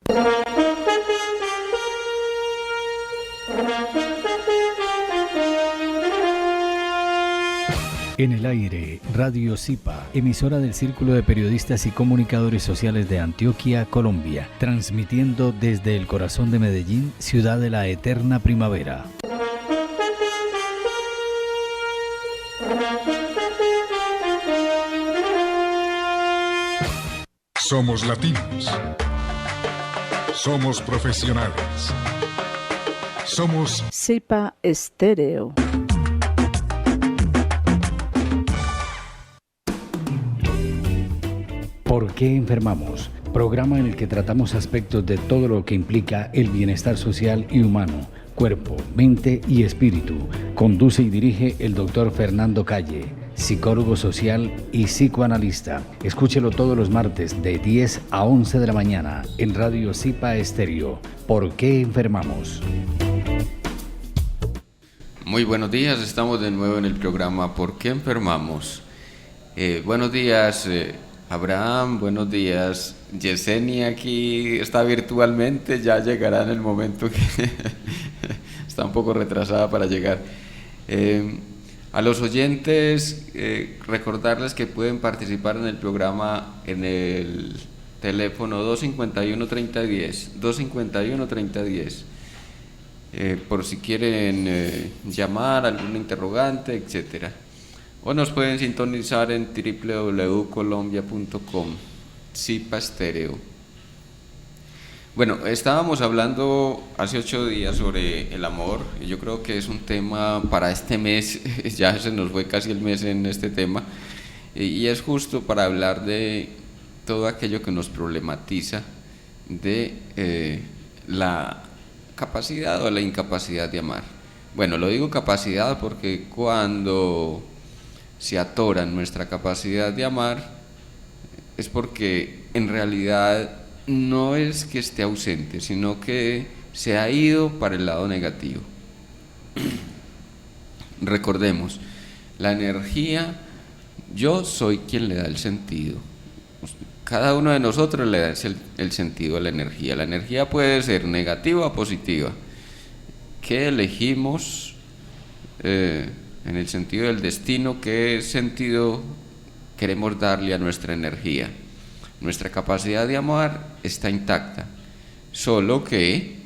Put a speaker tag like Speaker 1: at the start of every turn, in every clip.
Speaker 1: En el aire, Radio Zipa, emisora del Círculo de Periodistas y Comunicadores Sociales de Antioquia, Colombia, transmitiendo desde el corazón de Medellín, ciudad de la eterna primavera.
Speaker 2: Somos latinos. Somos profesionales. Somos
Speaker 3: Zipa Estéreo.
Speaker 1: ¿Por qué enfermamos? Programa en el que tratamos aspectos de todo lo que implica el bienestar social y humano, cuerpo, mente y espíritu. Conduce y dirige el doctor Fernando Calle, psicólogo social y psicoanalista. Escúchelo todos los martes de 10 a 11 de la mañana en Radio Zipa Estéreo. ¿Por qué enfermamos?
Speaker 4: Muy buenos días, estamos de nuevo en el programa ¿Por qué enfermamos? Buenos días, Abraham, buenos días. Yesenia aquí está virtualmente, ya llegará en el momento que está un poco retrasada para llegar. A los oyentes, recordarles que pueden participar en el programa en el teléfono 251-3010, 251-3010, por si quieren llamar, algún interrogante, etcétera. O nos pueden sintonizar en www.colombia.com, Zipa Estéreo. Bueno, estábamos hablando hace 8 días sobre el amor, y yo creo que es un tema para este mes, ya se nos fue casi el mes en este tema, y es justo para hablar de todo aquello que nos problematiza, de la capacidad o la incapacidad de amar. Bueno, lo digo capacidad porque cuando se atora nuestra capacidad de amar es porque en realidad no es que esté ausente, sino que se ha ido para el lado negativo. Recordemos, la energía, yo soy quien le da el sentido. Cada uno de nosotros le da el sentido a la energía. La energía puede ser negativa o positiva. ¿Qué elegimos en el sentido del destino? ¿Qué sentido queremos darle a nuestra energía? Nuestra capacidad de amar está intacta, solo que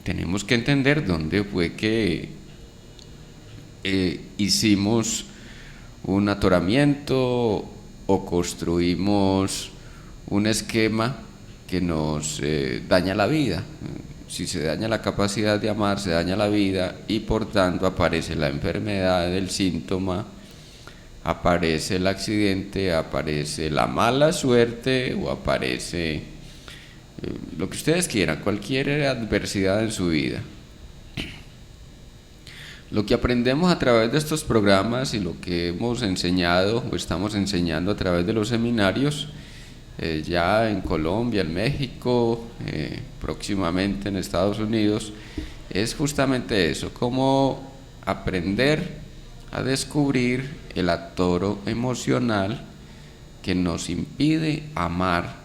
Speaker 4: tenemos que entender dónde fue que hicimos un atoramiento o construimos un esquema que nos daña la vida. Si se daña la capacidad de amar, se daña la vida y por tanto aparece la enfermedad, el síntoma, aparece el accidente, aparece la mala suerte o aparece lo que ustedes quieran, cualquier adversidad en su vida. Lo que aprendemos a través de estos programas y lo que hemos enseñado o estamos enseñando a través de los seminarios, ya en Colombia, en México, próximamente en Estados Unidos, es justamente eso, cómo aprender a descubrir el atoro emocional que nos impide amar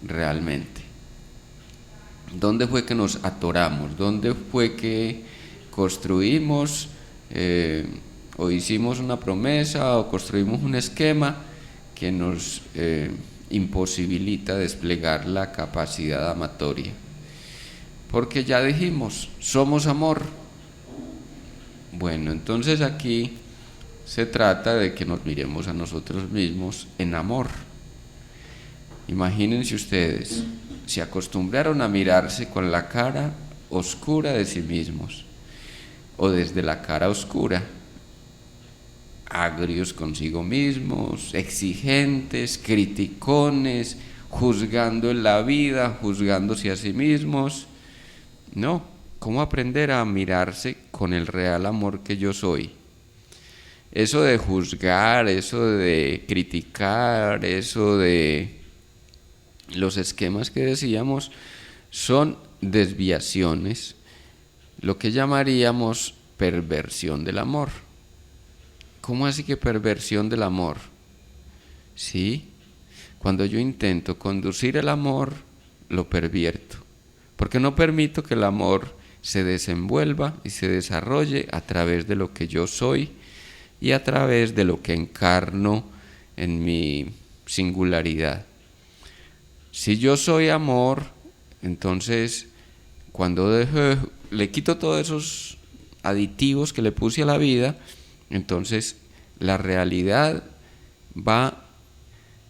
Speaker 4: realmente. ¿Dónde fue que nos atoramos? ¿Dónde fue que construimos o hicimos una promesa o construimos un esquema que nos imposibilita desplegar la capacidad amatoria? Porque ya dijimos, somos amor. Bueno, entonces aquí se trata de que nos miremos a nosotros mismos en amor. Imagínense ustedes, se acostumbraron a mirarse con la cara oscura de sí mismos o desde la cara oscura, agrios consigo mismos, exigentes, criticones, juzgando en la vida, juzgándose a sí mismos. No, ¿cómo aprender a mirarse con el real amor que yo soy? Eso de juzgar, eso de criticar, eso de los esquemas que decíamos, son desviaciones, lo que llamaríamos perversión del amor. ¿Cómo así que perversión del amor? Sí, cuando yo intento conducir el amor lo pervierto, porque no permito que el amor se desenvuelva y se desarrolle a través de lo que yo soy y a través de lo que encarno en mi singularidad. Si yo soy amor, entonces cuando le quito todos esos aditivos que le puse a la vida, entonces la realidad va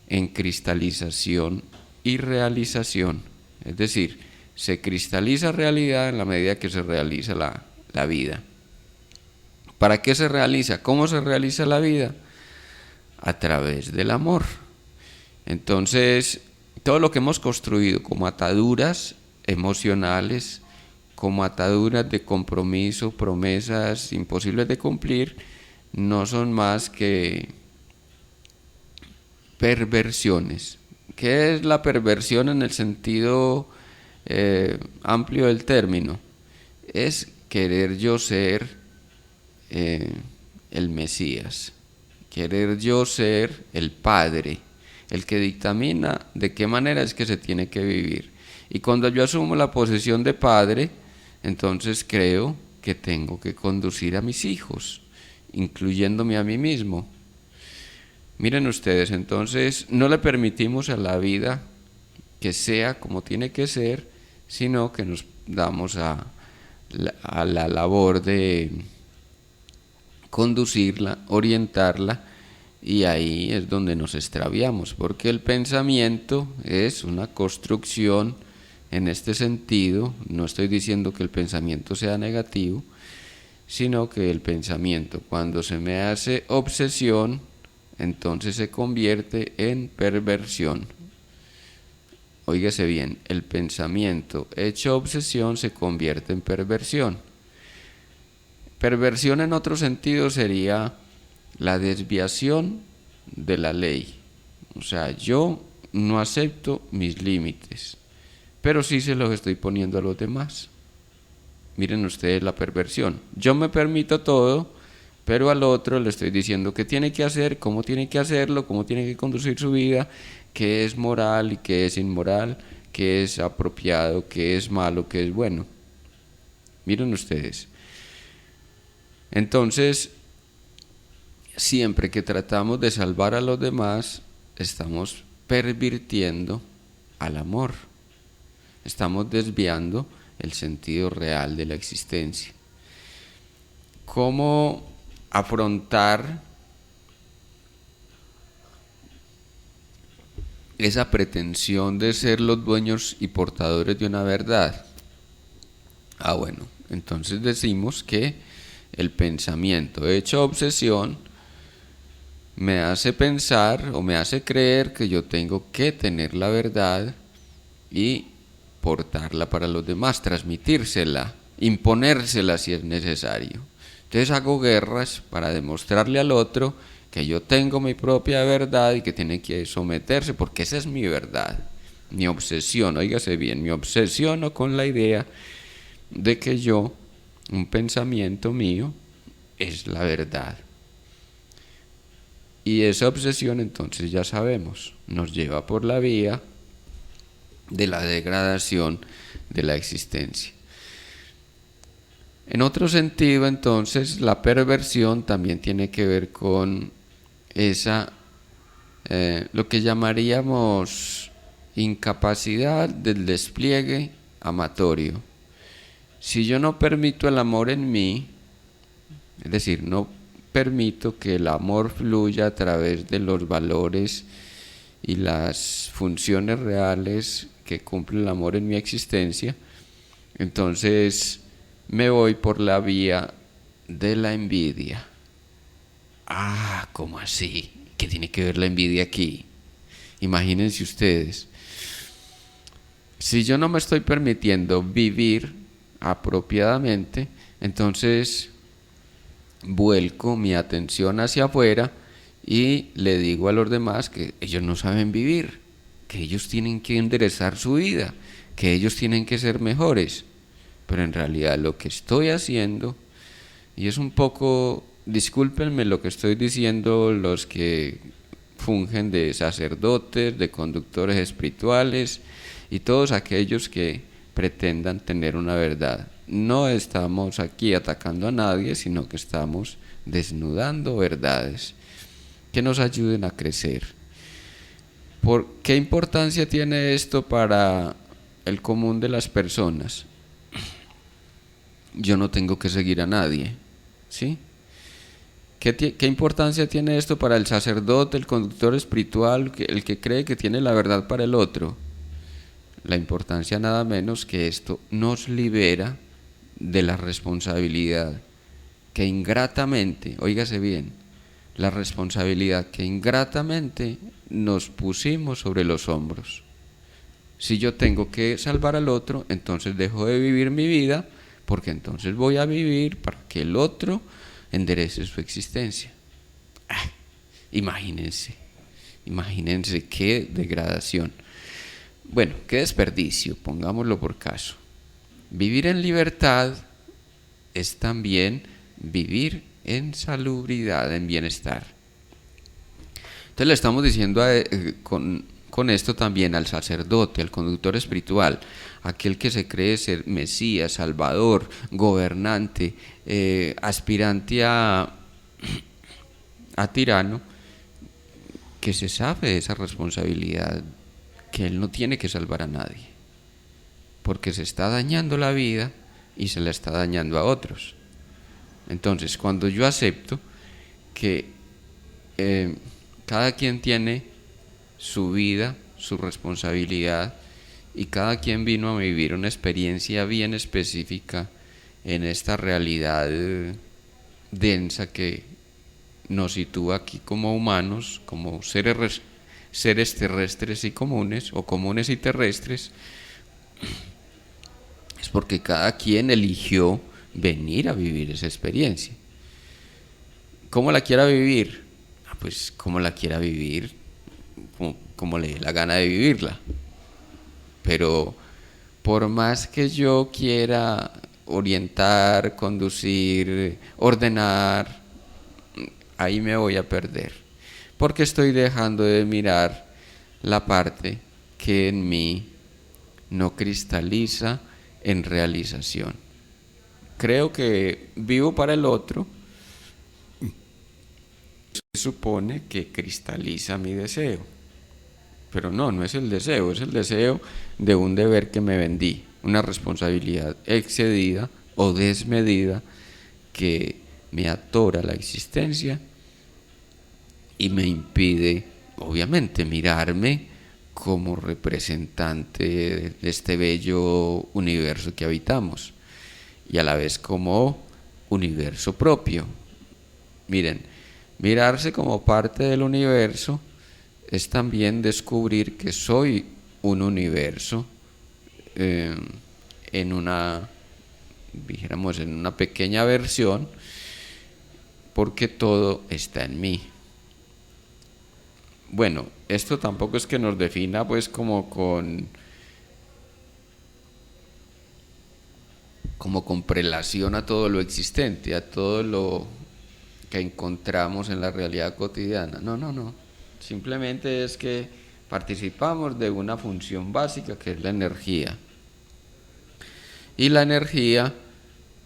Speaker 4: en cristalización y realización. Es decir, se cristaliza realidad en la medida que se realiza la vida. ¿Para qué se realiza? ¿Cómo se realiza la vida? A través del amor. Entonces, todo lo que hemos construido como ataduras emocionales, como ataduras de compromiso, promesas imposibles de cumplir, no son más que perversiones. ¿Qué es la perversión en el sentido amplio del término? Es querer yo ser el Mesías, querer yo ser el Padre, el que dictamina de qué manera es que se tiene que vivir. Y cuando yo asumo la posición de padre, entonces creo que tengo que conducir a mis hijos, incluyéndome a mí mismo. Miren ustedes, entonces no le permitimos a la vida que sea como tiene que ser, sino que nos damos a la labor de conducirla, orientarla, y ahí es donde nos extraviamos, porque el pensamiento es una construcción en este sentido. No estoy diciendo que el pensamiento sea negativo, sino que el pensamiento, cuando se me hace obsesión, entonces se convierte en perversión. Óigase bien, el pensamiento hecho obsesión se convierte en perversión. Perversión en otro sentido sería la desviación de la ley. O sea, yo no acepto mis límites, pero sí se los estoy poniendo a los demás. Miren ustedes la perversión. Yo me permito todo, pero al otro le estoy diciendo qué tiene que hacer, cómo tiene que hacerlo, cómo tiene que conducir su vida, qué es moral y qué es inmoral, qué es apropiado, qué es malo, qué es bueno. Miren ustedes. Entonces, siempre que tratamos de salvar a los demás, estamos pervirtiendo al amor. Estamos desviando el sentido real de la existencia. ¿Cómo afrontar esa pretensión de ser los dueños y portadores de una verdad? Bueno, entonces decimos que el pensamiento hecho obsesión me hace pensar o me hace creer que yo tengo que tener la verdad y portarla para los demás, transmitírsela, imponérsela si es necesario. Entonces hago guerras para demostrarle al otro que yo tengo mi propia verdad y que tiene que someterse, porque esa es mi verdad, mi obsesión. Óigase bien, me obsesiono con la idea de que yo, un pensamiento mío, es la verdad. Y esa obsesión, entonces ya sabemos, nos lleva por la vía de la degradación de la existencia. En otro sentido, entonces, la perversión también tiene que ver con esa, lo que llamaríamos incapacidad del despliegue amatorio. Si yo no permito el amor en mí, es decir, no permito que el amor fluya a través de los valores y las funciones reales que cumple el amor en mi existencia, entonces me voy por la vía de la envidia. ¿Cómo así? ¿Qué tiene que ver la envidia aquí? Imagínense ustedes, si yo no me estoy permitiendo vivir apropiadamente, entonces vuelco mi atención hacia afuera y le digo a los demás que ellos no saben vivir, que ellos tienen que enderezar su vida, que ellos tienen que ser mejores. Pero en realidad lo que estoy haciendo, y es un poco, discúlpenme lo que estoy diciendo los que fungen de sacerdotes, de conductores espirituales y todos aquellos que pretendan tener una verdad. No estamos aquí atacando a nadie, sino que estamos desnudando verdades que nos ayuden a crecer. ¿Qué importancia tiene esto para el común de las personas? Yo no tengo que seguir a nadie, ¿sí? ¿Qué importancia tiene esto para el sacerdote, el conductor espiritual, el que cree que tiene la verdad para el otro? La importancia nada menos que esto nos libera de la responsabilidad que ingratamente, óigase bien, la responsabilidad que ingratamente nos pusimos sobre los hombros. Si yo tengo que salvar al otro, entonces dejo de vivir mi vida, porque entonces voy a vivir para que el otro enderece su existencia. Imagínense qué degradación. Bueno, qué desperdicio, pongámoslo por caso. Vivir en libertad es también vivir en salubridad, en bienestar. Entonces le estamos diciendo con esto también al sacerdote, al conductor espiritual, aquel que se cree ser Mesías, Salvador, gobernante, aspirante a tirano, que se sabe de esa responsabilidad, que él no tiene que salvar a nadie, porque se está dañando la vida y se la está dañando a otros. Entonces, cuando yo acepto que cada quien tiene su vida, su responsabilidad, y cada quien vino a vivir una experiencia bien específica en esta realidad densa que nos sitúa aquí como humanos, como seres terrestres y comunes, o comunes y terrestres, es porque cada quien eligió venir a vivir esa experiencia. ¿Cómo la quiera vivir? Pues como la quiera vivir, como le dé la gana de vivirla. Pero por más que yo quiera orientar, conducir, ordenar, ahí me voy a perder, porque estoy dejando de mirar la parte que en mí no cristaliza en realización. Creo que vivo para el otro, se supone que cristaliza mi deseo, pero no es el deseo, es el deseo de un deber que me vendí, una responsabilidad excedida o desmedida que me atora la existencia y me impide, obviamente, mirarme como representante de este bello universo que habitamos, y a la vez como universo propio. Miren, mirarse como parte del universo es también descubrir que soy un universo en una pequeña versión, porque todo está en mí. Bueno, esto tampoco es que nos defina pues como con prelación a todo lo existente, a todo lo que encontramos en la realidad cotidiana. No. Simplemente es que participamos de una función básica que es la energía. Y la energía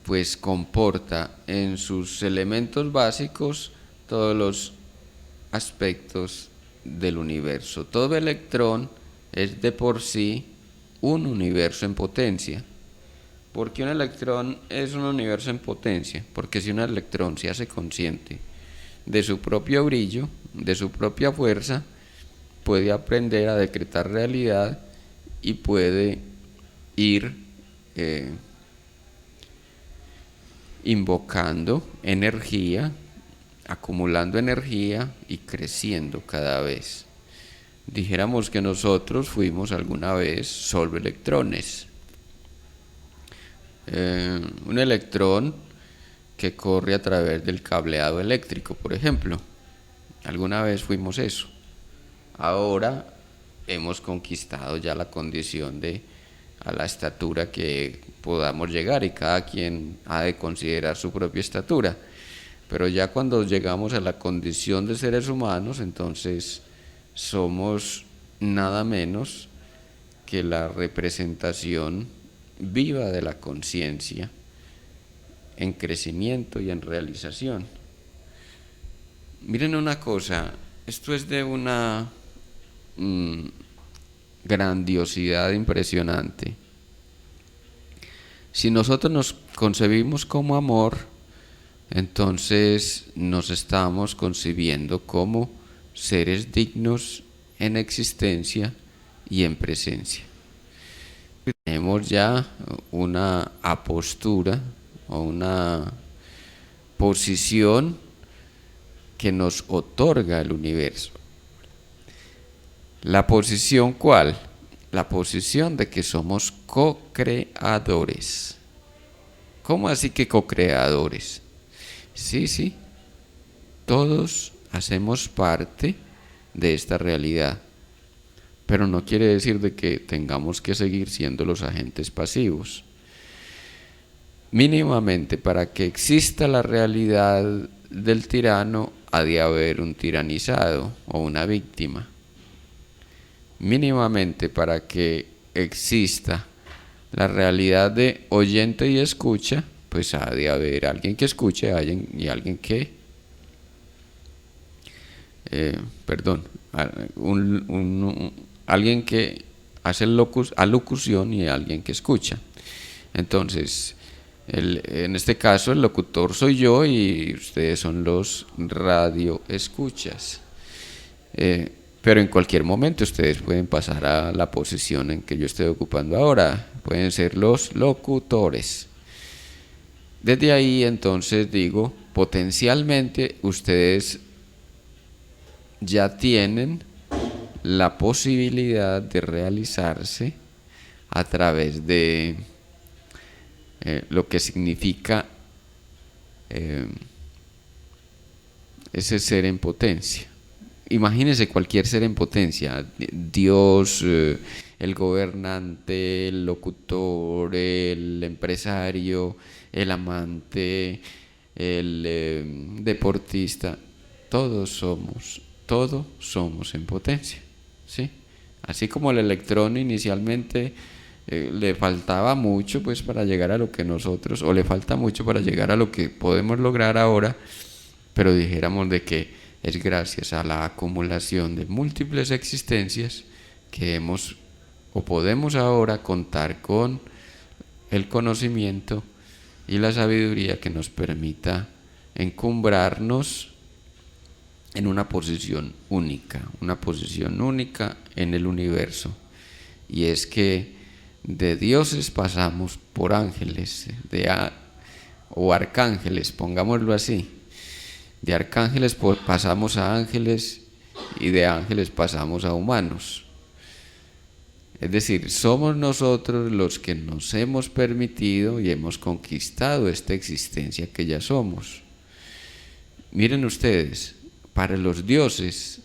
Speaker 4: pues comporta en sus elementos básicos todos los aspectos del universo. Todo electrón es de por sí un universo en potencia. ¿Por qué un electrón es un universo en potencia? Porque si un electrón se hace consciente de su propio brillo, de su propia fuerza, puede aprender a decretar realidad y puede ir invocando energía, acumulando energía y creciendo cada vez. Dijéramos que nosotros fuimos alguna vez solo electrones. Un electrón que corre a través del cableado eléctrico, por ejemplo. Alguna vez fuimos eso. Ahora hemos conquistado ya la condición a la estatura que podamos llegar, y cada quien ha de considerar su propia estatura. Pero ya cuando llegamos a la condición de seres humanos, entonces somos nada menos que la representación viva de la conciencia en crecimiento y en realización. Miren una cosa, esto es de una grandiosidad impresionante. Si nosotros nos concebimos como amor, entonces nos estamos concibiendo como seres dignos en existencia y en presencia. Tenemos ya una apostura o una posición que nos otorga el universo. ¿La posición cuál? La posición de que somos co-creadores. ¿Cómo así que co-creadores? Sí, todos hacemos parte de esta realidad, pero no quiere decir de que tengamos que seguir siendo los agentes pasivos. Mínimamente, para que exista la realidad del tirano, ha de haber un tiranizado o una víctima. Mínimamente, para que exista la realidad de oyente y escucha, pues ha de haber alguien que escuche y alguien que alguien que hace alocución y alguien que escucha. Entonces, en este caso el locutor soy yo y ustedes son los radioescuchas. Pero en cualquier momento ustedes pueden pasar a la posición en que yo estoy ocupando ahora, pueden ser los locutores. Desde ahí entonces digo, potencialmente ustedes ya tienen la posibilidad de realizarse a través de lo que significa ese ser en potencia. Imagínense cualquier ser en potencia, Dios, el gobernante, el locutor, el empresario, el amante, el deportista, todos somos en potencia, ¿sí? Así como el electrón inicialmente le faltaba mucho pues para llegar a lo que nosotros, o le falta mucho para llegar a lo que podemos lograr ahora, pero dijéramos de que es gracias a la acumulación de múltiples existencias que hemos o podemos ahora contar con el conocimiento y la sabiduría que nos permita encumbrarnos en una posición única en el universo. Y es que de dioses pasamos por ángeles o arcángeles, pongámoslo así. De arcángeles pasamos a ángeles y de ángeles pasamos a humanos. Es decir, somos nosotros los que nos hemos permitido y hemos conquistado esta existencia que ya somos. Miren ustedes, para los dioses,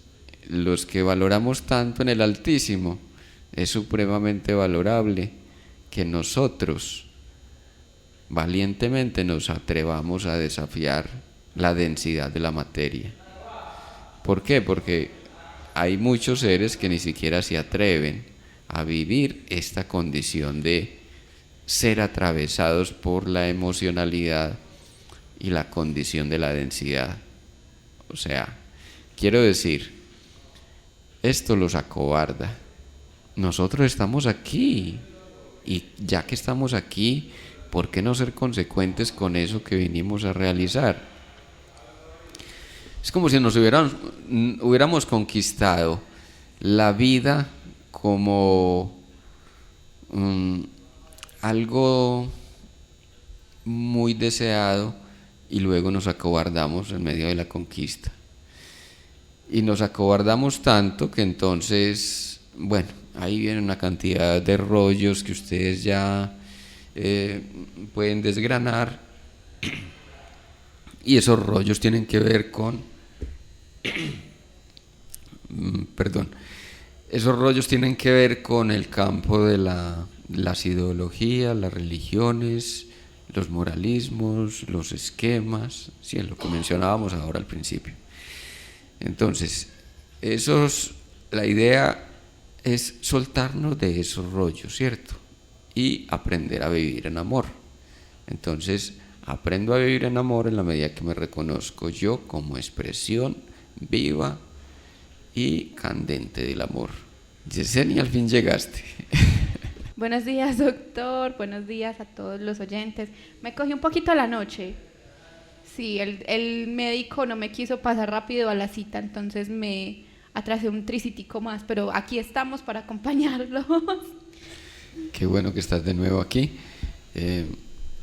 Speaker 4: los que valoramos tanto en el Altísimo, es supremamente valorable que nosotros valientemente nos atrevamos a desafiar la densidad de la materia. ¿Por qué? Porque hay muchos seres que ni siquiera se atreven a vivir esta condición de ser atravesados por la emocionalidad y la condición de la densidad. O sea, quiero decir, esto los acobarda. Nosotros estamos aquí y ya que estamos aquí, ¿por qué no ser consecuentes con eso que vinimos a realizar? Es como si nos hubiéramos conquistado la vida como algo muy deseado y luego nos acobardamos en medio de la conquista. Y nos acobardamos tanto que entonces, bueno, ahí viene una cantidad de rollos que ustedes ya pueden desgranar. Y esos rollos tienen que ver con esos rollos tienen que ver con el campo de las ideologías, las religiones, los moralismos, los esquemas, sí, es lo que mencionábamos ahora al principio. Entonces, la idea es soltarnos de esos rollos, ¿cierto? Y aprender a vivir en amor. Entonces, aprendo a vivir en amor en la medida que me reconozco yo como expresión viva y candente del amor. Yesenia, al fin llegaste.
Speaker 5: Buenos días, doctor. Buenos días a todos los oyentes. Me cogí un poquito la noche. Sí, el médico no me quiso pasar rápido a la cita, entonces me atrasé un tricitico más, pero aquí estamos para acompañarlos.
Speaker 4: Qué bueno que estás de nuevo aquí.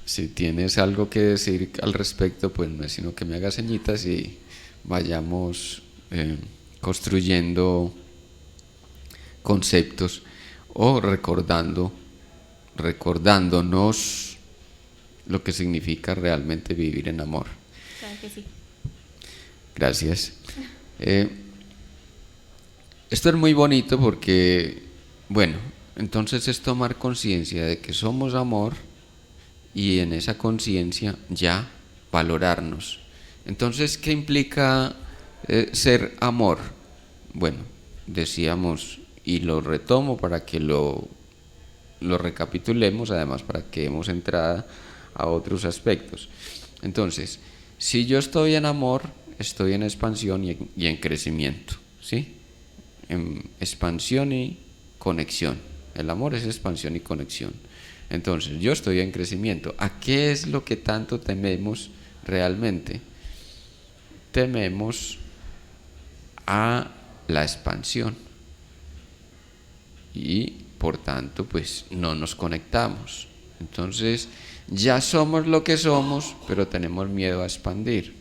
Speaker 4: Si tienes algo que decir al respecto, pues no es sino que me hagas señitas y vayamos construyendo conceptos o recordándonos lo que significa realmente vivir en amor.
Speaker 5: Claro que sí.
Speaker 4: Gracias. Esto es muy bonito porque, bueno, entonces es tomar conciencia de que somos amor y en esa conciencia ya valorarnos. Entonces, ¿qué implica ser amor? Bueno, decíamos, y lo retomo para que lo recapitulemos, además para que demos entrada a otros aspectos. Entonces, si yo estoy en amor, estoy en expansión y en crecimiento, ¿sí? En expansión y conexión. El amor es expansión y conexión. Entonces, yo estoy en crecimiento. ¿A qué es lo que tanto tememos realmente? Tememos a la expansión y por tanto pues no nos conectamos. Entonces ya somos lo que somos, pero tenemos miedo a expandir.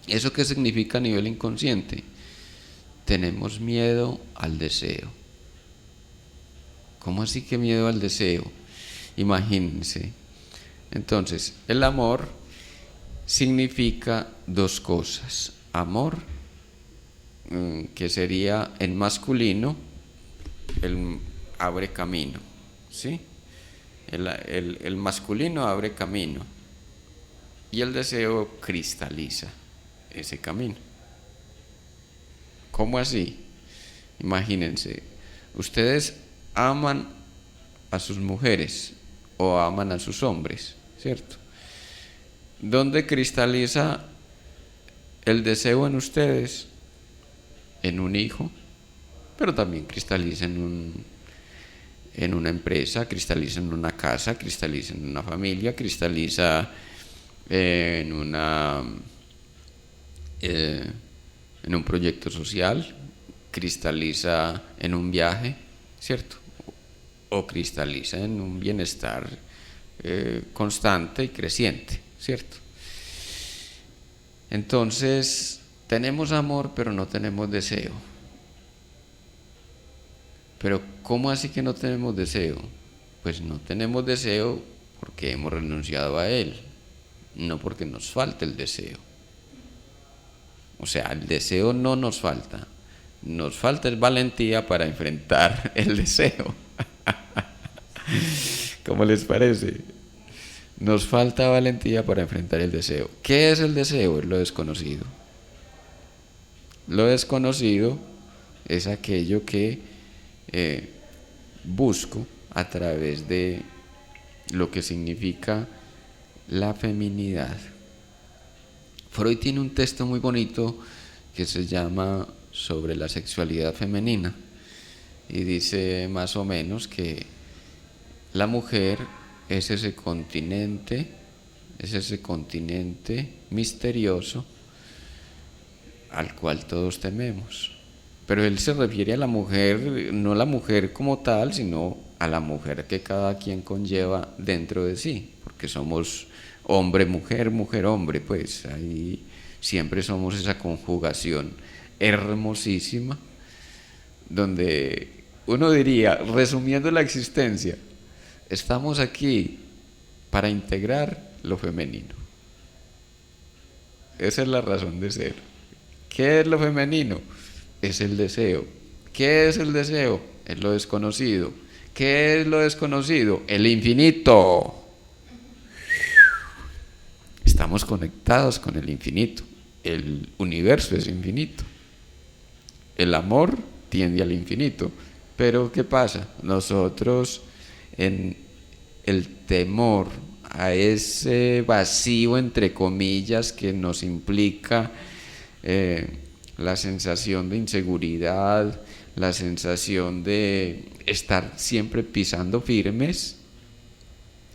Speaker 4: ¿Eso qué significa a nivel inconsciente? Tenemos miedo al deseo. ¿Cómo así que miedo al deseo? Imagínense. Entonces, el amor significa dos cosas. Amor, que sería en masculino, el abre camino, ¿sí? El masculino abre camino y el deseo cristaliza ese camino. ¿Cómo así? Imagínense, ustedes aman a sus mujeres o aman a sus hombres, ¿cierto? ¿Dónde cristaliza el deseo en ustedes? En un hijo, pero también cristaliza en una empresa, cristaliza en una casa, cristaliza en una familia, cristaliza en un proyecto social, cristaliza en un viaje, ¿cierto? O cristaliza en un bienestar constante y creciente, ¿cierto? Entonces, tenemos amor, pero no tenemos deseo. Pero ¿cómo así que no tenemos deseo? Pues no tenemos deseo porque hemos renunciado a él, no porque nos falte el deseo. O sea, el deseo no nos falta es valentía para enfrentar el deseo. ¿Cómo les parece? Nos falta valentía para enfrentar el deseo. ¿Qué es el deseo? Es lo desconocido. Lo desconocido es aquello que busco a través de lo que significa la feminidad. Freud tiene un texto muy bonito que se llama Sobre la sexualidad femenina y dice más o menos que la mujer es ese continente misterioso al cual todos tememos. Pero él se refiere a la mujer, no la mujer como tal, sino a la mujer que cada quien conlleva dentro de sí, porque somos hombre, mujer, mujer, hombre, pues ahí siempre somos esa conjugación hermosísima, donde uno diría, resumiendo la existencia, estamos aquí para integrar lo femenino. Esa es la razón de ser. ¿Qué es lo femenino? Es el deseo. ¿Qué es el deseo? Es lo desconocido. ¿Qué es lo desconocido? El infinito. Estamos conectados con el infinito. El universo es infinito. El amor tiende al infinito. Pero ¿qué pasa? Nosotros en el temor a ese vacío, entre comillas, que nos implica la sensación de inseguridad, la sensación de estar siempre pisando firmes,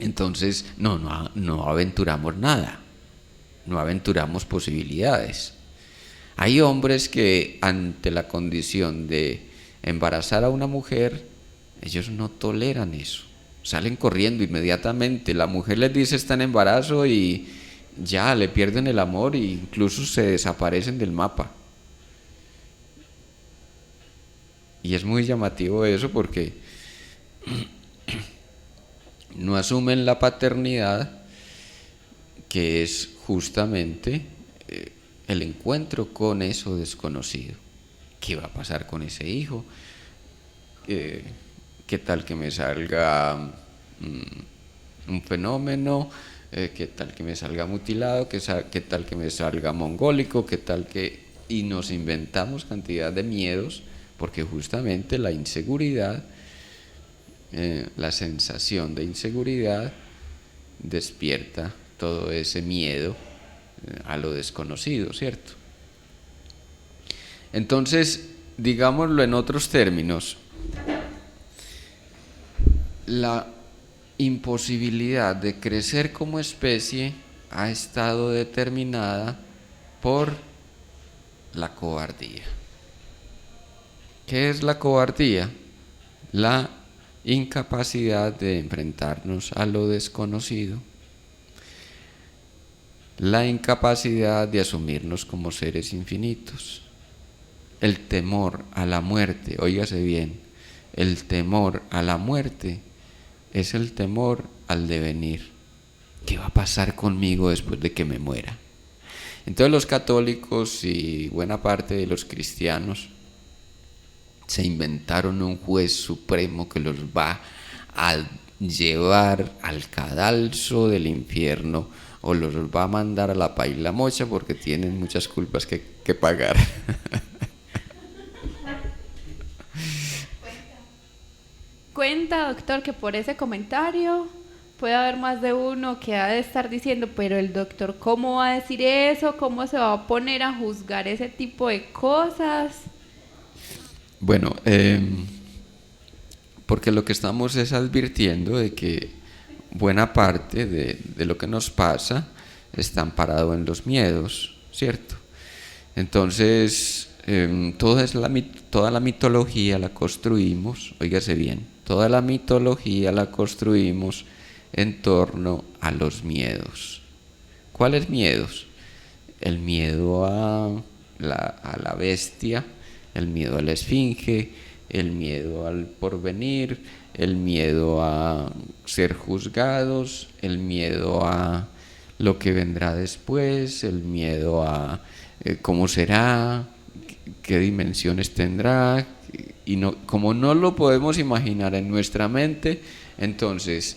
Speaker 4: entonces no aventuramos nada, no aventuramos posibilidades. Hay hombres que ante la condición de embarazar a una mujer, ellos no toleran eso, salen corriendo inmediatamente. La mujer les dice está en embarazo y ya le pierden el amor e incluso se desaparecen del mapa. Y es muy llamativo eso porque no asumen la paternidad, que es justamente el encuentro con eso desconocido. ¿Qué va a pasar con ese hijo? ¿Qué tal que me salga un fenómeno? ¿Qué tal que me salga mutilado? ¿Qué tal que me salga mongólico? ¿Qué tal que...? Y nos inventamos cantidad de miedos, porque justamente la inseguridad, la sensación de inseguridad despierta todo ese miedo a lo desconocido, ¿cierto? Entonces, digámoslo en otros términos, la imposibilidad de crecer como especie ha estado determinada por la cobardía. ¿Qué es la cobardía? La incapacidad de enfrentarnos a lo desconocido, la incapacidad de asumirnos como seres infinitos, el temor a la muerte. Óigase bien, el temor a la muerte es el temor al devenir. ¿Qué va a pasar conmigo después de que me muera? Entonces los católicos y buena parte de los cristianos se inventaron un juez supremo que los va a llevar al cadalso del infierno o los va a mandar a la paila mocha porque tienen muchas culpas que pagar.
Speaker 5: Cuenta, doctor, que por ese comentario puede haber más de uno que ha de estar diciendo, pero el doctor, ¿cómo va a decir eso? ¿Cómo se va a poner a juzgar ese tipo de cosas?
Speaker 4: Bueno, porque lo que estamos es advirtiendo de que buena parte de lo que nos pasa está amparado en los miedos, ¿cierto? Entonces, toda la mitología la construimos, óigase bien, toda la mitología la construimos en torno a los miedos. ¿Cuáles miedos? El miedo a la bestia, el miedo a la esfinge, el miedo al porvenir, el miedo a ser juzgados, el miedo a lo que vendrá después, el miedo a cómo será, qué dimensiones tendrá, y como no lo podemos imaginar en nuestra mente, entonces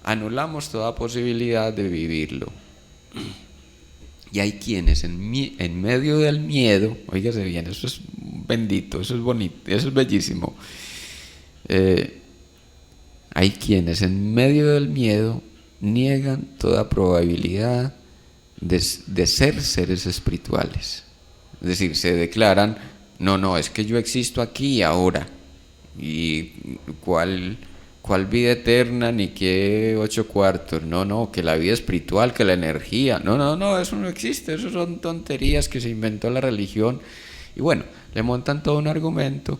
Speaker 4: anulamos toda posibilidad de vivirlo. Y hay quienes en medio del miedo, óigase bien, eso es bendito, eso es bonito, eso es bellísimo. Hay quienes en medio del miedo niegan toda probabilidad de ser seres espirituales. Es decir, se declaran, no, es que yo existo aquí y ahora. ¿Y cuál vida eterna? Ni qué 8 cuartos. No, que la vida espiritual, que la energía. No, eso no existe. Eso son tonterías que se inventó la religión. Y bueno, le montan todo un argumento.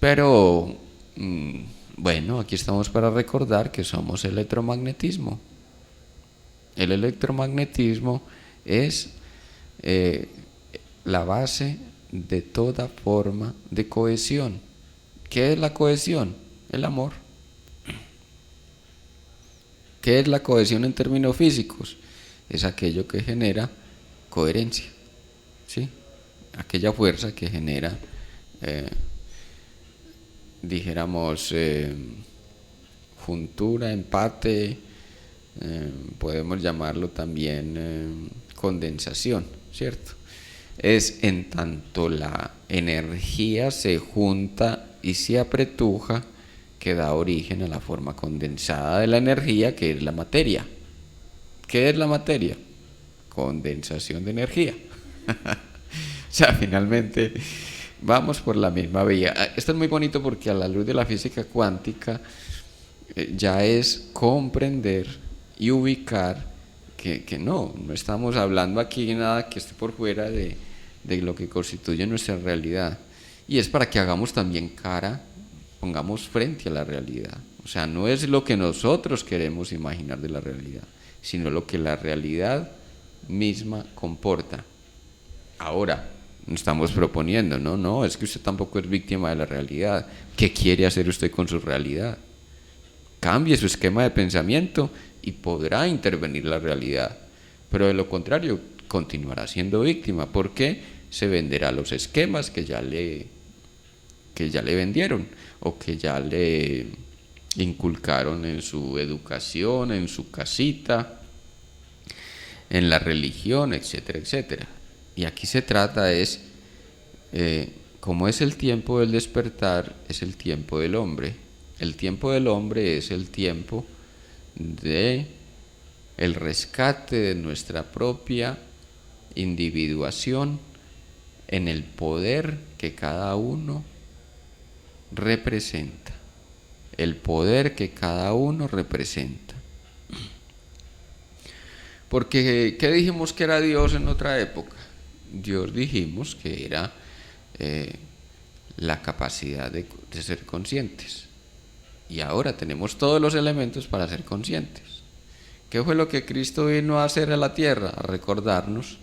Speaker 4: Pero, bueno, aquí estamos para recordar que somos electromagnetismo. El electromagnetismo es la base de toda forma de cohesión. ¿Qué es la cohesión? El amor. ¿Qué es la cohesión en términos físicos? Es aquello que genera coherencia, ¿sí? Aquella fuerza que genera, dijéramos, juntura, empate, podemos llamarlo también condensación, ¿cierto? es en tanto la energía se junta y se apretuja, que da origen a la forma condensada de la energía, que es la materia. ¿Qué es la materia? Condensación de energía. O sea, finalmente vamos por la misma vía. Esto es muy bonito porque a la luz de la física cuántica ya es comprender y ubicar que no estamos hablando aquí nada que esté por fuera de lo que constituye nuestra realidad. Y es para que hagamos también pongamos frente a la realidad. O sea, no es lo que nosotros queremos imaginar de la realidad, sino lo que la realidad misma comporta. Ahora, no estamos proponiendo, no, es que usted tampoco es víctima de la realidad. ¿Qué quiere hacer usted con su realidad? Cambie su esquema de pensamiento y podrá intervenir la realidad. Pero de lo contrario, continuará siendo víctima, porque se venderá los esquemas que ya le vendieron o que ya le inculcaron en su educación, en su casita, en la religión, etcétera, etcétera. Y aquí se trata como es el tiempo del despertar, es el tiempo del hombre. El tiempo del hombre es el tiempo de el rescate de nuestra propia individuación en el poder que cada uno representa. El poder que cada uno representa. Porque, ¿qué dijimos que era Dios en otra época? Dios dijimos que era la capacidad de ser conscientes. Y ahora tenemos todos los elementos para ser conscientes. ¿Qué fue lo que Cristo vino a hacer a la tierra? A recordarnos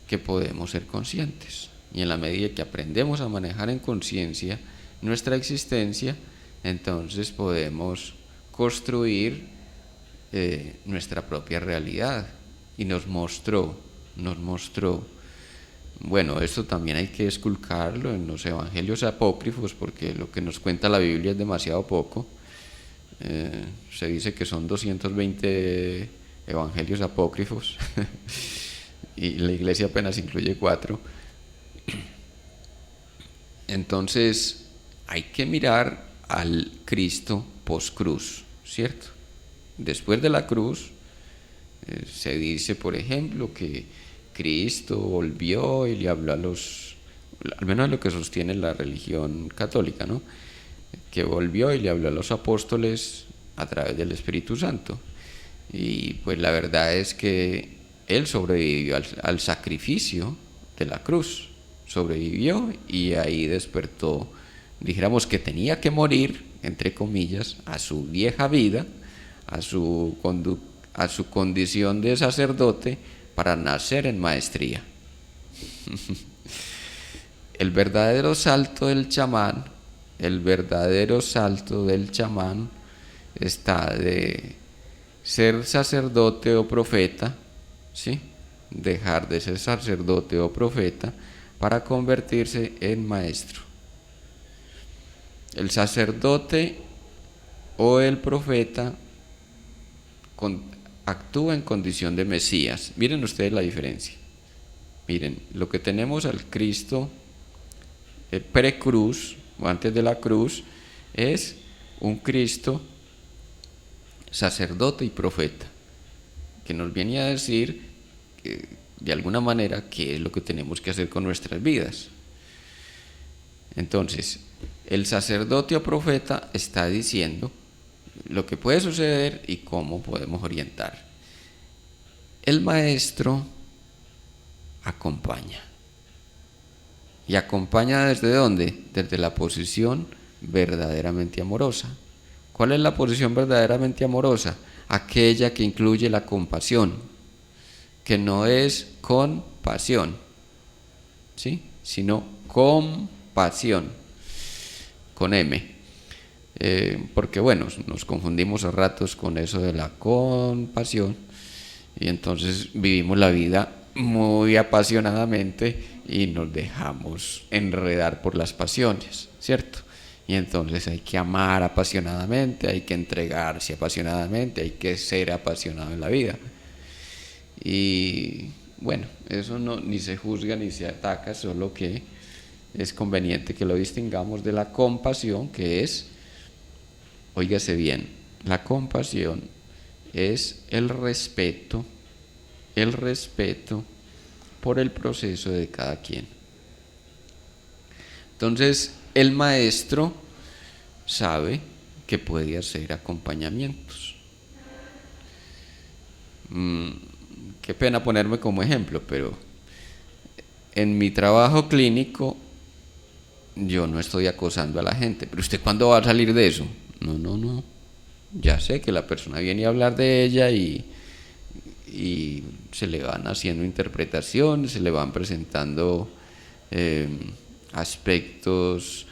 Speaker 4: que podemos ser conscientes. Y en la medida que aprendemos a manejar en conciencia nuestra existencia, entonces podemos construir nuestra propia realidad. Y nos mostró, bueno, esto también hay que esculcarlo en los evangelios apócrifos, porque lo que nos cuenta la Biblia es demasiado poco. Se dice que son 220 evangelios apócrifos y la iglesia apenas incluye 4. Entonces hay que mirar al Cristo post-cruz, ¿cierto? Después de la cruz se dice, por ejemplo, que Cristo volvió y le habló al menos lo que sostiene la religión católica, ¿no? Que volvió y le habló a los apóstoles a través del Espíritu Santo. Y pues la verdad es que Él sobrevivió al sacrificio de la cruz, sobrevivió y ahí despertó, dijéramos que tenía que morir, entre comillas, a su vieja vida, a su condición de sacerdote, para nacer en maestría. El verdadero salto del chamán está de ser sacerdote o profeta, ¿sí? Dejar de ser sacerdote o profeta para convertirse en maestro. El sacerdote o el profeta actúa en condición de Mesías. Miren ustedes la diferencia. Miren, lo que tenemos al Cristo precruz o antes de la cruz es un Cristo sacerdote y profeta, que nos viene a decir de alguna manera qué es lo que tenemos que hacer con nuestras vidas. Entonces, el sacerdote o profeta está diciendo lo que puede suceder y cómo podemos orientar. El maestro acompaña. ¿Y acompaña desde dónde? Desde la posición verdaderamente amorosa. ¿Cuál es la posición verdaderamente amorosa? Aquella que incluye la compasión, que no es compasión, ¿sí? Sino compasión, con M. Porque bueno, nos confundimos a ratos con eso de la compasión y entonces vivimos la vida muy apasionadamente y nos dejamos enredar por las pasiones, ¿cierto? Y entonces hay que amar apasionadamente, hay que entregarse apasionadamente, hay que ser apasionado en la vida. Y bueno, eso no, ni se juzga ni se ataca, solo que es conveniente que lo distingamos de la compasión, que es, óigase bien, la compasión es el respeto por el proceso de cada quien. Entonces, el maestro sabe que puede hacer acompañamientos. Qué pena ponerme como ejemplo, pero en mi trabajo clínico yo no estoy acosando a la gente. ¿Pero usted cuándo va a salir de eso? No. Ya sé que la persona viene a hablar de ella y se le van haciendo interpretaciones, se le van presentando aspectos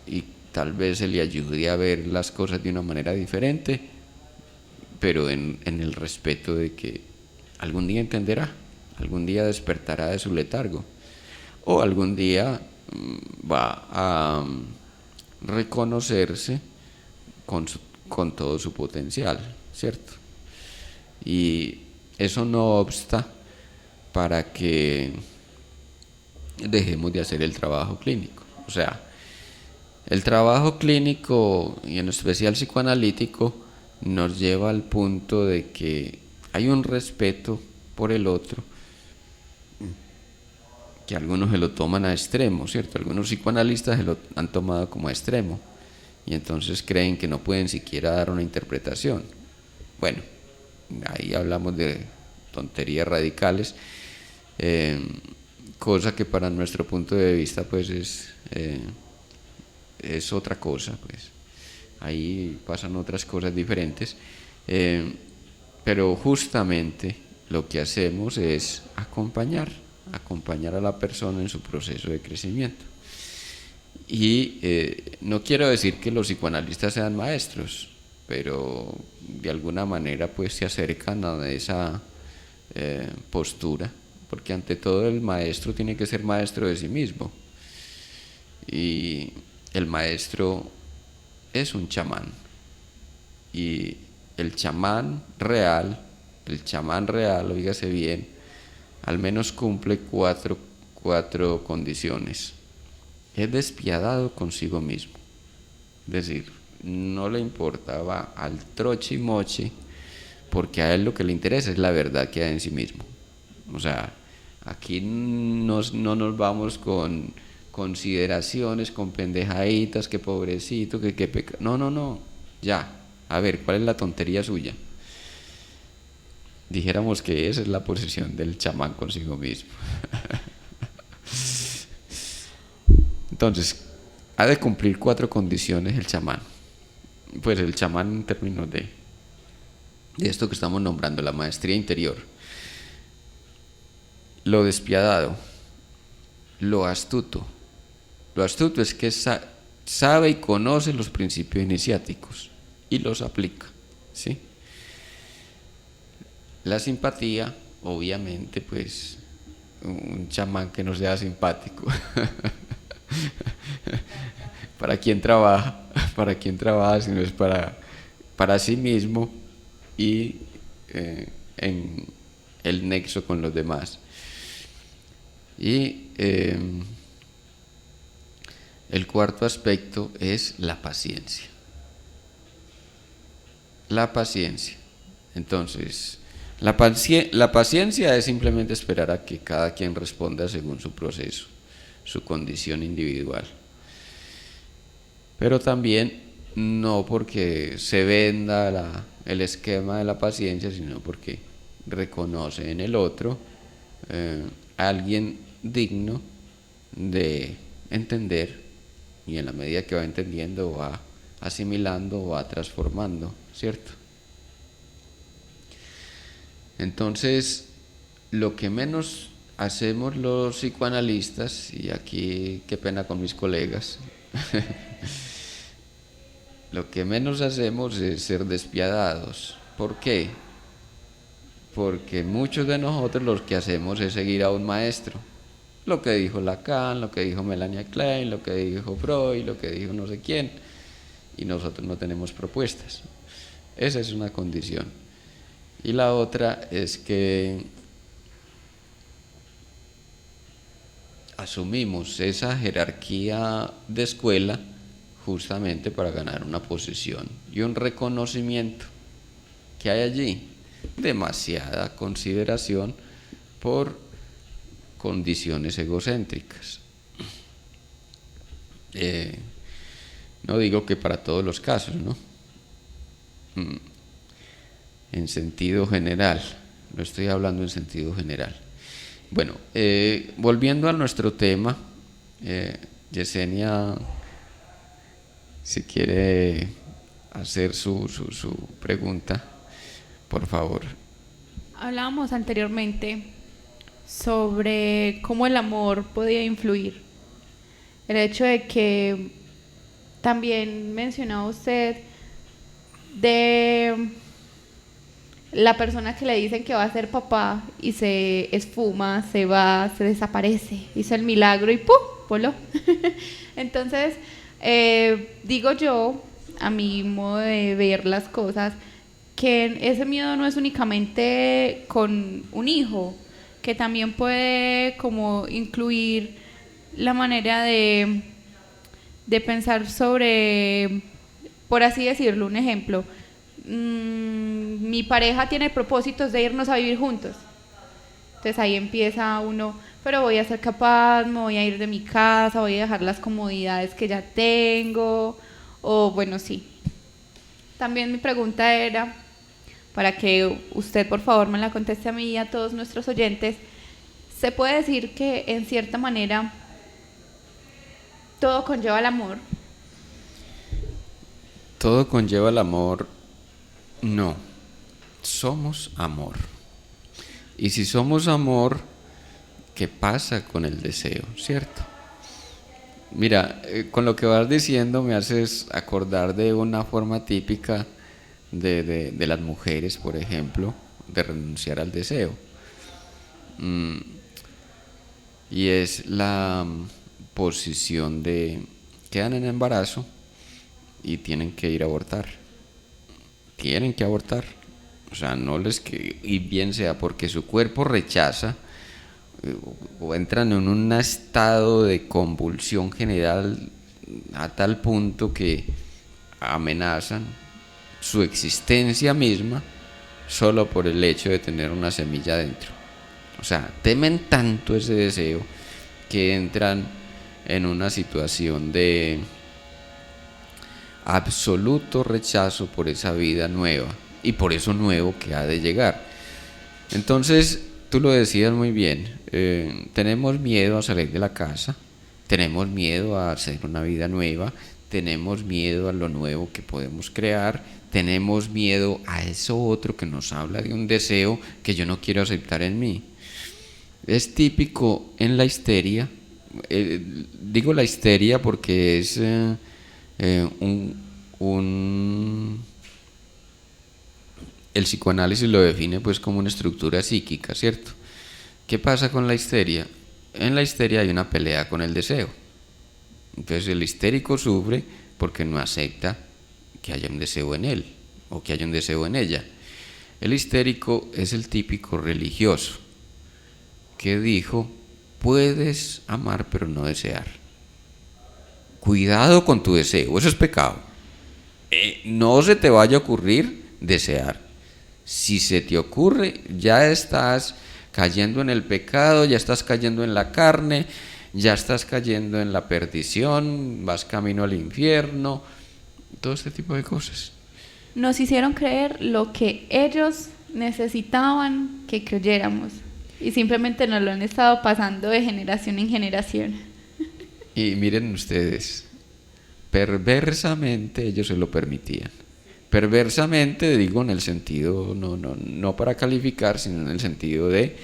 Speaker 4: y tal vez se le ayude a ver las cosas de una manera diferente, pero en el respeto de que algún día entenderá, algún día despertará de su letargo, o algún día va a reconocerse con todo su potencial, ¿cierto? Y eso no obsta para que dejemos de hacer el trabajo clínico. O sea, el trabajo clínico y en especial psicoanalítico nos lleva al punto de que hay un respeto por el otro que algunos se lo toman a extremo, ¿cierto? Algunos psicoanalistas se lo han tomado como a extremo y entonces creen que no pueden siquiera dar una interpretación. Bueno, ahí hablamos de tonterías radicales, cosa que para nuestro punto de vista pues es otra cosa, pues ahí pasan otras cosas diferentes, pero justamente lo que hacemos es acompañar a la persona en su proceso de crecimiento. Y no quiero decir que los psicoanalistas sean maestros, pero de alguna manera pues se acercan a esa postura, porque ante todo el maestro tiene que ser maestro de sí mismo, y el maestro es un chamán, y el chamán real, oígase bien, al menos cumple cuatro condiciones. Es despiadado consigo mismo, es decir, no le importa, va al troche y moche, porque a él lo que le interesa es la verdad que hay en sí mismo. O sea, aquí no nos vamos con consideraciones, con pendejaditas, que pobrecito, que pecado. No, ya, a ver, ¿cuál es la tontería suya? Dijéramos que esa es la posición del chamán consigo mismo. Entonces, ha de cumplir 4 condiciones el chamán. Pues el chamán en términos de esto que estamos nombrando, la maestría interior. Lo despiadado, lo astuto. Lo astuto es que sabe y conoce los principios iniciáticos y los aplica, ¿sí? La simpatía, obviamente, pues un chamán que no sea simpático. ¿Para quién trabaja? ¿Para quién trabaja si no es para sí mismo y en el nexo con los demás? Y el cuarto aspecto es la paciencia. La paciencia. Entonces, la paciencia es simplemente esperar a que cada quien responda según su proceso, su condición individual. Pero también no porque se venda el esquema de la paciencia, sino porque reconoce en el otro alguien digno de entender, y en la medida que va entendiendo va asimilando, va transformando, ¿cierto? Entonces, lo que menos hacemos los psicoanalistas, y aquí qué pena con mis colegas, lo que menos hacemos es ser despiadados. ¿Por qué? Porque muchos de nosotros lo que hacemos es seguir a un maestro. Lo que dijo Lacan, lo que dijo Melania Klein, lo que dijo Freud, lo que dijo no sé quién, y nosotros no tenemos propuestas. Esa es una condición. Y la otra es que asumimos esa jerarquía de escuela justamente para ganar una posición y un reconocimiento. ¿Qué hay allí? Demasiada consideración por condiciones egocéntricas. No digo que para todos los casos, ¿no? En sentido general, no estoy hablando en sentido general. Bueno, volviendo a nuestro tema, Yesenia, si quiere hacer su pregunta, por favor.
Speaker 5: Hablábamos anteriormente sobre cómo el amor podía influir. El hecho de que también mencionaba usted de la persona que le dicen que va a ser papá y se esfuma, se va, se desaparece, hizo el milagro y ¡pum! Voló. Entonces, digo yo, a mi modo de ver las cosas, que ese miedo no es únicamente con un hijo, que también puede como incluir la manera de pensar sobre, por así decirlo, un ejemplo. Mi pareja tiene propósitos de irnos a vivir juntos. Entonces ahí empieza uno, pero voy a ser capaz, me voy a ir de mi casa, voy a dejar las comodidades que ya tengo, o bueno, sí. También mi pregunta era, para que usted por favor me la conteste a mí y a todos nuestros oyentes, ¿se puede decir que en cierta manera todo conlleva el amor?
Speaker 4: ¿Todo conlleva el amor? No, somos amor. Y si somos amor, ¿qué pasa con el deseo? ¿Cierto? Mira, con lo que vas diciendo me haces acordar de una forma típica de las mujeres, por ejemplo, de renunciar al deseo. Y es la posición de quedan en embarazo y tienen que ir a abortar. Tienen que abortar. O sea, no les que, y bien sea porque su cuerpo rechaza o entran en un estado de convulsión general a tal punto que amenazan su existencia misma solo por el hecho de tener una semilla dentro. O sea, temen tanto ese deseo que entran en una situación de absoluto rechazo por esa vida nueva y por eso nuevo que ha de llegar. Entonces, tú lo decías muy bien, tenemos miedo a salir de la casa, tenemos miedo a hacer una vida nueva, tenemos miedo a lo nuevo que podemos crear, tenemos miedo a eso otro que nos habla de un deseo que yo no quiero aceptar en mí. Es típico en la histeria, digo la histeria porque es el psicoanálisis lo define pues como una estructura psíquica, ¿cierto? ¿Qué pasa con la histeria? En la histeria hay una pelea con el deseo. Entonces el histérico sufre porque no acepta que haya un deseo en él o que haya un deseo en ella. El histérico es el típico religioso que dijo, puedes amar pero no desear. Cuidado con tu deseo, eso es pecado. No se te vaya a ocurrir desear. Si se te ocurre, ya estás cayendo en el pecado, ya estás cayendo en la carne, ya estás cayendo en la perdición, vas camino al infierno, todo este tipo de cosas.
Speaker 5: Nos hicieron creer lo que ellos necesitaban que creyéramos y simplemente nos lo han estado pasando de generación en generación.
Speaker 4: Y miren ustedes, perversamente ellos se lo permitían. Perversamente digo en el sentido, no para calificar, sino en el sentido de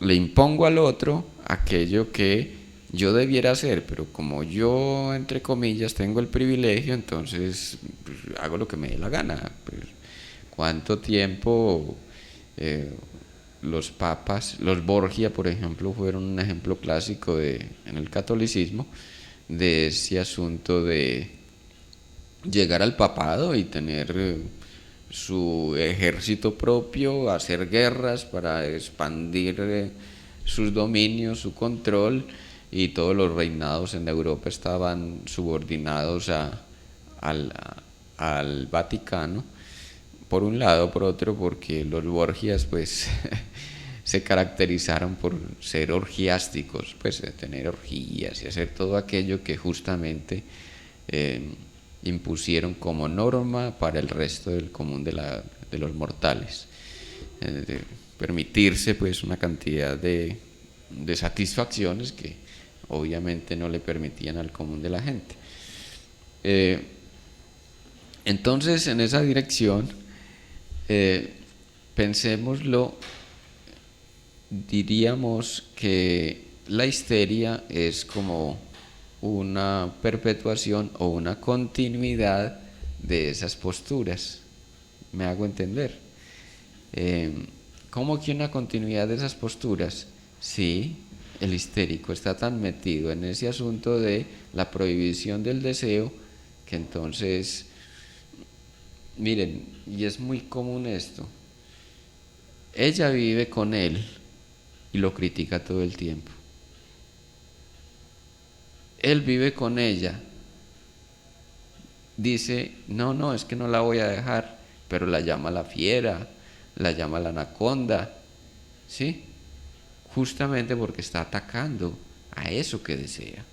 Speaker 4: le impongo al otro aquello que yo debiera hacer, pero como yo, entre comillas, tengo el privilegio, entonces pues, hago lo que me dé la gana. Pues, ¿cuánto tiempo los papas, los Borgia, por ejemplo, fueron un ejemplo clásico en el catolicismo de ese asunto de llegar al papado y tener su ejército propio, hacer guerras para expandir sus dominios, su control, y todos los reinados en Europa estaban subordinados al Vaticano, por un lado, por otro porque los Borgias pues se caracterizaron por ser orgiásticos, pues de tener orgías y hacer todo aquello que justamente impusieron como norma para el resto del común de los mortales, de permitirse pues una cantidad de satisfacciones que obviamente no le permitían al común de la gente. Entonces, en esa dirección, pensémoslo, diríamos que la histeria es como una perpetuación o una continuidad de esas posturas. ¿Me hago entender? ¿Cómo que una continuidad de esas posturas? Sí, el histérico está tan metido en ese asunto de la prohibición del deseo que entonces, miren, y es muy común esto, ella vive con él y lo critica todo el tiempo. Él vive con ella, dice, no, es que no la voy a dejar, pero la llama la fiera, la llama la anaconda, ¿sí? Justamente porque está atacando a eso que desea.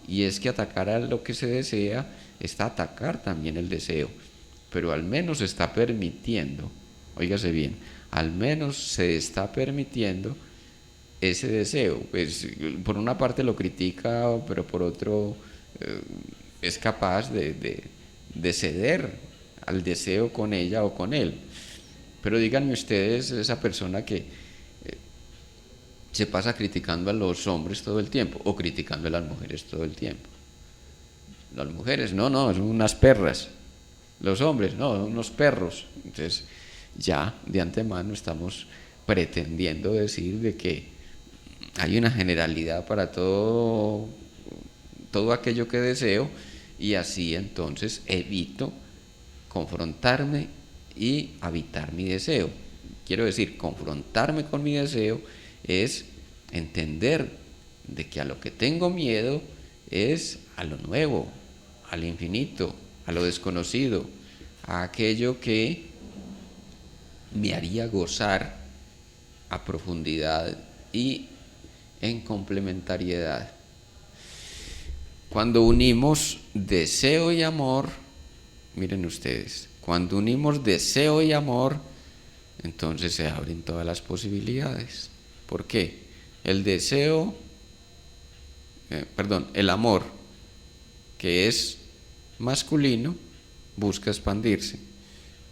Speaker 4: Y es que atacar a lo que se desea está atacar también el deseo, pero al menos está permitiendo, óigase bien, al menos se está permitiendo ese deseo. Pues por una parte lo critica, pero por otro es capaz de ceder al deseo con ella o con él. Pero díganme ustedes, esa persona que se pasa criticando a los hombres todo el tiempo o criticando a las mujeres todo el tiempo. Las mujeres, no, son unas perras. Los hombres, no, son unos perros. Entonces ya de antemano estamos pretendiendo decir de que hay una generalidad para todo aquello que deseo, y así entonces evito confrontarme y habitar mi deseo. Quiero decir, confrontarme con mi deseo es entender de que a lo que tengo miedo es a lo nuevo, al infinito, a lo desconocido, a aquello que me haría gozar a profundidad y en complementariedad. Cuando unimos deseo y amor, miren ustedes, cuando unimos deseo y amor, entonces se abren todas las posibilidades. ¿Por qué? El amor, que es masculino, busca expandirse,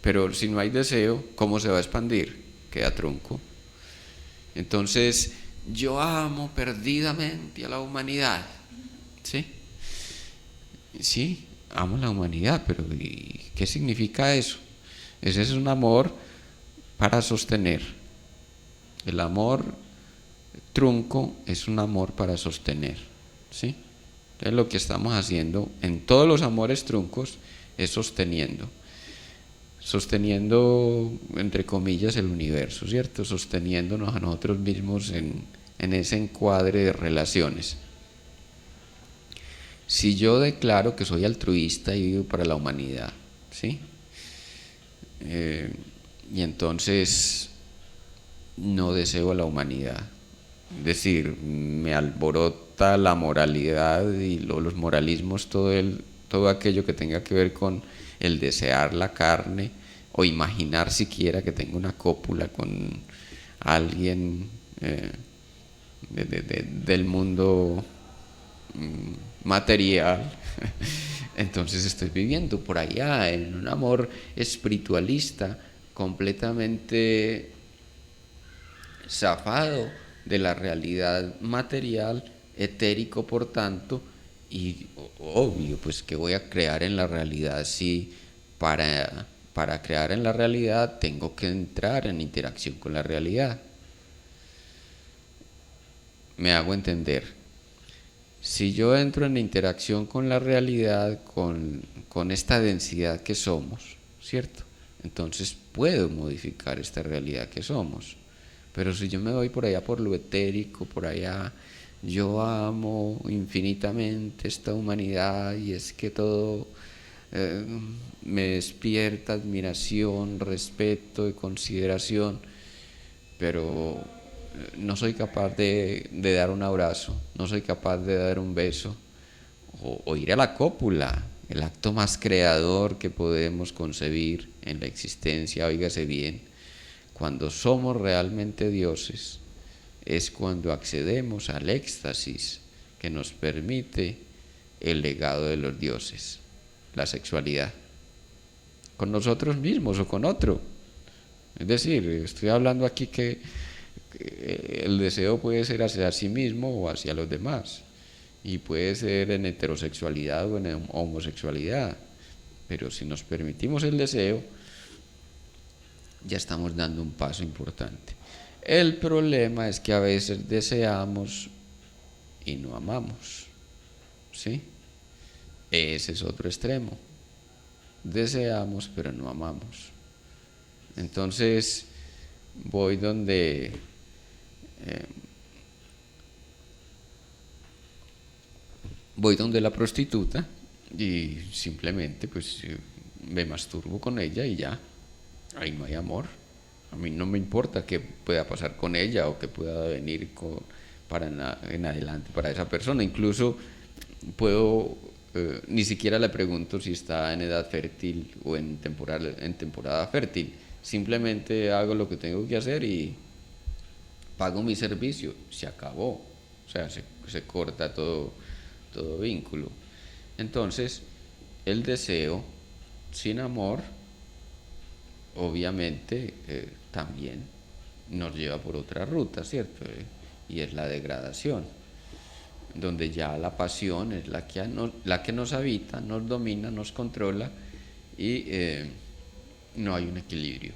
Speaker 4: pero si no hay deseo, ¿cómo se va a expandir? Queda trunco. Entonces, yo amo perdidamente a la humanidad, ¿sí? Sí, amo la humanidad, pero ¿y qué significa eso? Ese es un amor para sostener. El amor trunco es un amor para sostener, ¿sí? Entonces lo que estamos haciendo en todos los amores truncos es sosteniendo entre comillas el universo, ¿cierto? Sosteniéndonos a nosotros mismos en ese encuadre de relaciones. Si yo declaro que soy altruista y vivo para la humanidad, ¿sí? Y entonces no deseo a la humanidad, es decir, me alborota la moralidad y los moralismos, todo aquello que tenga que ver con el desear la carne o imaginar siquiera que tengo una cópula con alguien del mundo material. Entonces estoy viviendo por allá en un amor espiritualista completamente zafado de la realidad material, etérico por tanto, y obvio, pues que voy a crear en la realidad si para crear en la realidad tengo que entrar en interacción con la realidad. Me hago entender. Si yo entro en interacción con la realidad, con esta densidad que somos, ¿cierto? Entonces puedo modificar esta realidad que somos. Pero si yo me voy por allá por lo etérico, por allá yo amo infinitamente esta humanidad y es que todo me despierta admiración, respeto y consideración, pero no soy capaz de dar un abrazo, no soy capaz de dar un beso o ir a la cópula, el acto más creador que podemos concebir en la existencia. Óigase bien, cuando somos realmente dioses es cuando accedemos al éxtasis que nos permite el legado de los dioses, la sexualidad, con nosotros mismos o con otro. Es decir, estoy hablando aquí que el deseo puede ser hacia sí mismo o hacia los demás, y puede ser en heterosexualidad o en homosexualidad, pero si nos permitimos el deseo, ya estamos dando un paso importante. El problema es que a veces deseamos y no amamos, ¿sí? Ese es otro extremo. Deseamos pero no amamos. Entonces voy donde la prostituta y simplemente pues me masturbo con ella y ya, ahí no hay amor. A mí no me importa qué pueda pasar con ella o qué pueda venir en adelante para esa persona. Incluso puedo, ni siquiera le pregunto si está en edad fértil o en temporada fértil. Simplemente hago lo que tengo que hacer y pago mi servicio. Se acabó. O sea, se corta todo vínculo. Entonces, el deseo sin amor, obviamente, también nos lleva por otra ruta, ¿cierto? Y es la degradación, donde ya la pasión es la que nos habita, nos domina, nos controla y no hay un equilibrio.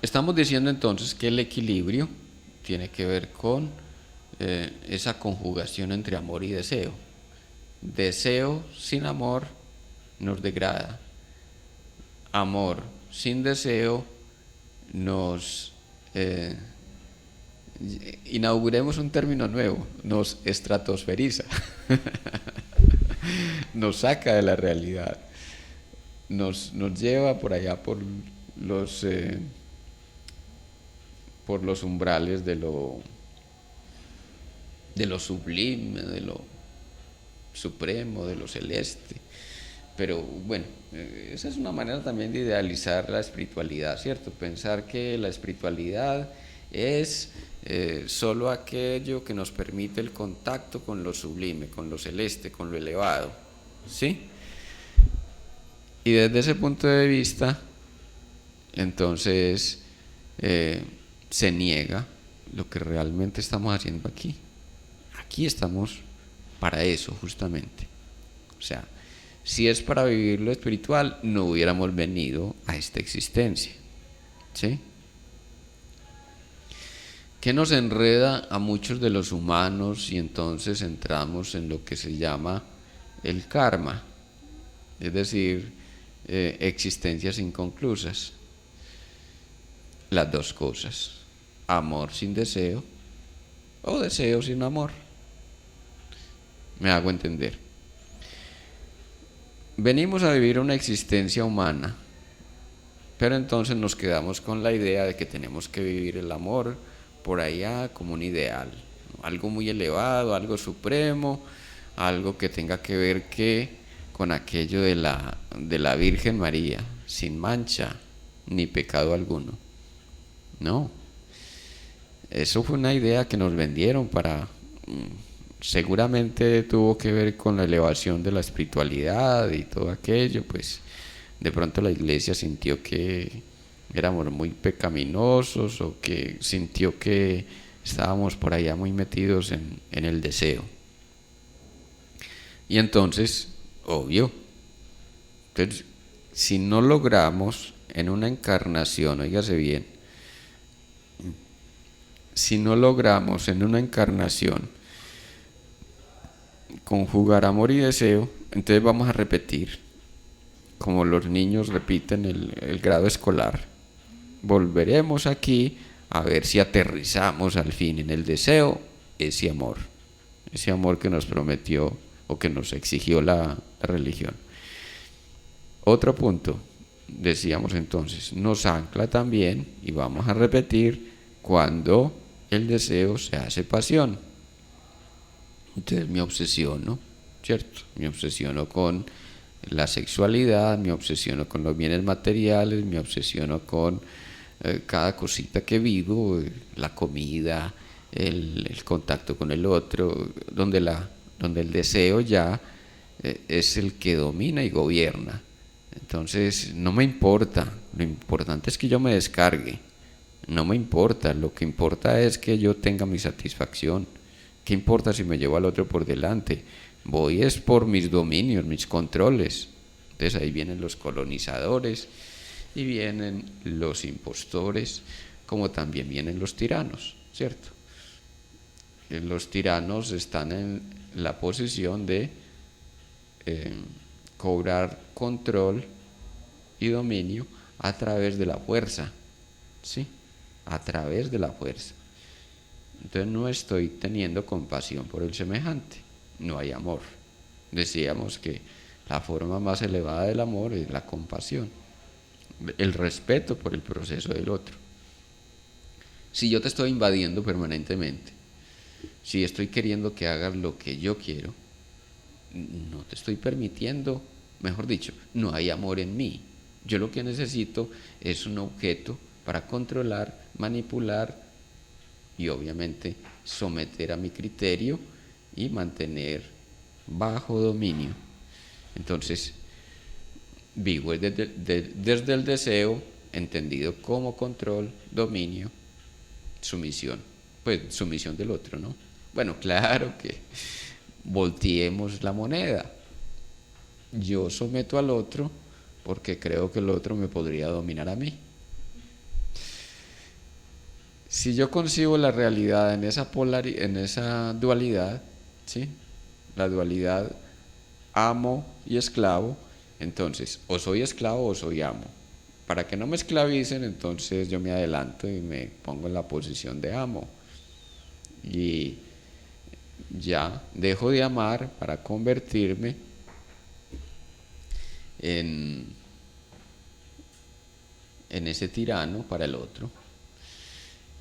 Speaker 4: Estamos diciendo entonces que el equilibrio tiene que ver con esa conjugación entre amor y deseo. Deseo sin amor nos degrada. Amor sin deseo nos inauguremos un término nuevo, nos estratosferiza. Nos saca de la realidad, nos lleva por allá por los umbrales de lo sublime, de lo supremo, de lo celeste. Pero bueno, esa es una manera también de idealizar la espiritualidad, ¿cierto? Pensar que la espiritualidad es solo aquello que nos permite el contacto con lo sublime, con lo celeste, con lo elevado, ¿sí? Y desde ese punto de vista, entonces se niega lo que realmente estamos haciendo aquí. Aquí estamos para eso, justamente. O sea, si es para vivir lo espiritual, no hubiéramos venido a esta existencia, ¿sí? ¿Qué nos enreda a muchos de los humanos? Y entonces entramos en lo que se llama el karma, es decir, existencias inconclusas. Las dos cosas, amor sin deseo o deseo sin amor. Me hago entender. Venimos a vivir una existencia humana, pero entonces nos quedamos con la idea de que tenemos que vivir el amor por allá como un ideal, algo muy elevado, algo supremo, algo que tenga que ver con aquello de la Virgen María, sin mancha ni pecado alguno. No, eso fue una idea que nos vendieron seguramente tuvo que ver con la elevación de la espiritualidad y todo aquello, pues de pronto la iglesia sintió que éramos muy pecaminosos o que sintió que estábamos por allá muy metidos en el deseo. Y entonces, obvio, entonces, si no logramos en una encarnación, óigase bien, si no logramos en una encarnación conjugar amor y deseo, entonces vamos a repetir, como los niños repiten el grado escolar. Volveremos aquí a ver si aterrizamos al fin en el deseo ese amor que nos prometió o que nos exigió la religión. Otro punto, decíamos entonces, nos ancla también, y vamos a repetir, cuando el deseo se hace pasión. Entonces me obsesiono, ¿cierto? Me obsesiono con la sexualidad, me obsesiono con los bienes materiales, me obsesiono con cada cosita que vivo, la comida, el contacto con el otro, donde el deseo ya es el que domina y gobierna. Entonces no me importa, lo importante es que yo me descargue, no me importa, lo que importa es que yo tenga mi satisfacción. ¿Qué importa si me llevo al otro por delante? Voy es por mis dominios, mis controles. Entonces ahí vienen los colonizadores y vienen los impostores, como también vienen los tiranos, ¿cierto? Los tiranos están en la posición de cobrar control y dominio a través de la fuerza, ¿sí? A través de la fuerza. Entonces no estoy teniendo compasión por el semejante, no hay amor. Decíamos que la forma más elevada del amor es la compasión, el respeto por el proceso del otro. Si yo te estoy invadiendo permanentemente, si estoy queriendo que hagas lo que yo quiero, no te estoy permitiendo, mejor dicho, no hay amor en mí. Yo lo que necesito es un objeto para controlar, manipular y obviamente someter a mi criterio y mantener bajo dominio. Entonces, vivo desde el deseo, entendido como control, dominio, sumisión. Pues sumisión del otro, ¿no? Bueno, claro que volteemos la moneda. Yo someto al otro porque creo que el otro me podría dominar a mí. Si yo concibo la realidad en esa dualidad, ¿sí? La dualidad amo y esclavo, entonces o soy esclavo o soy amo. Para que no me esclavicen, entonces yo me adelanto y me pongo en la posición de amo. Y ya dejo de amar para convertirme en ese tirano para el otro,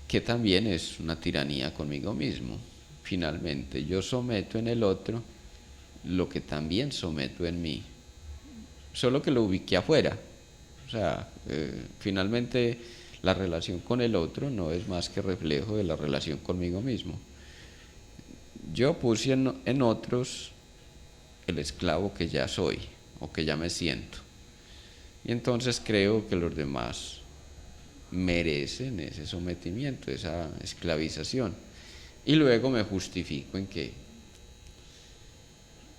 Speaker 4: que también es una tiranía conmigo mismo. Finalmente yo someto en el otro lo que también someto en mí, solo que lo ubiqué afuera. O sea, finalmente la relación con el otro no es más que reflejo de la relación conmigo mismo. Yo puse en otros el esclavo que ya soy o que ya me siento, y entonces creo que los demás merecen ese sometimiento, esa esclavización, y luego me justifico en que,